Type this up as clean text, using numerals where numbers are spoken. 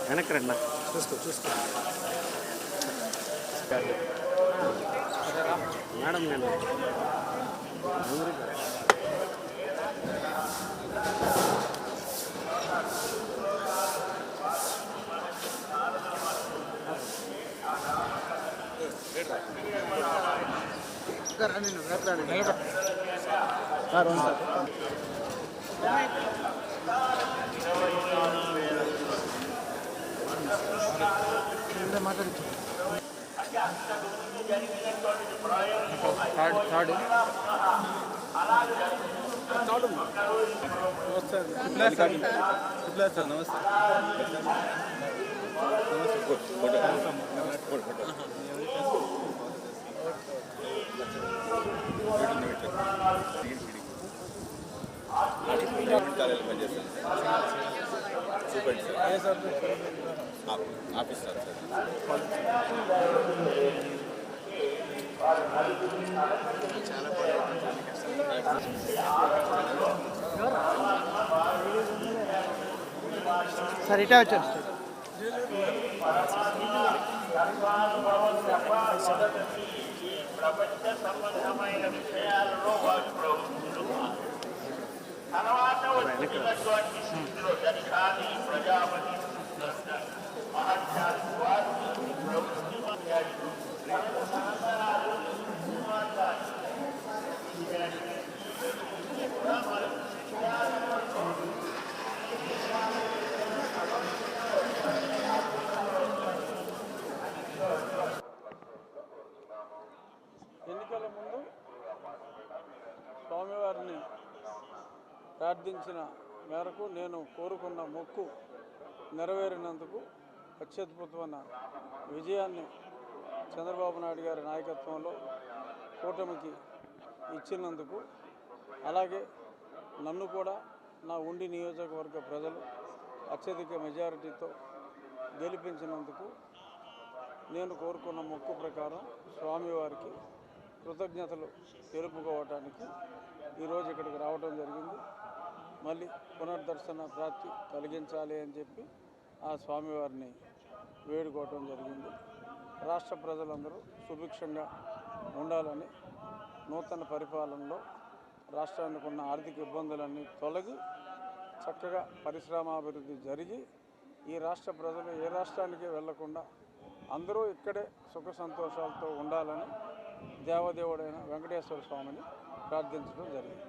వెనక్కి చూసుకో మేడం నేను ఆఫీస్ సార్ సార్ ఇటే వచ్చారు ప్రపంచ సంబంధమైన విషయాలలో వారు తర్వాత వచ్చినటువంటి స్థితిలో దర్శాన్ని ప్రజాపతి మహత్యాలు వారు ప్రవృత్తి ఎన్నికల ముందు స్వామివారిని ప్రార్థించిన మేరకు నేను కోరుకున్న మొక్కు నెరవేరినందుకు అత్యద్భుతమైన విజయాన్ని చంద్రబాబు నాయుడు గారి నాయకత్వంలో కూటమికి ఇచ్చినందుకు, అలాగే నన్ను కూడా నా ఉండి నియోజకవర్గ ప్రజలు అత్యధిక మెజారిటీతో గెలిపించినందుకు నేను కోరుకున్న మొక్కు ప్రకారం స్వామివారికి కృతజ్ఞతలు తెలుపుకోవటానికి ఈరోజు ఇక్కడికి రావడం జరిగింది. మళ్ళీ పునర్దర్శన ప్రాప్తి కలిగించాలి అని చెప్పి ఆ స్వామివారిని వేడుకోవటం జరిగింది. రాష్ట్ర ప్రజలందరూ సుభిక్షంగా ఉండాలని, నూతన పరిపాలనలో రాష్ట్రానికి ఉన్న ఆర్థిక ఇబ్బందులన్నీ తొలగి చక్కగా పరిశ్రమాభివృద్ధి జరిగి ఈ రాష్ట్ర ప్రజలు ఏ రాష్ట్రానికి వెళ్లకుండా అందరూ ఇక్కడే సుఖ సంతోషాలతో ఉండాలని దేవదేవుడైన వెంకటేశ్వర స్వామిని ప్రార్థించడం జరిగింది.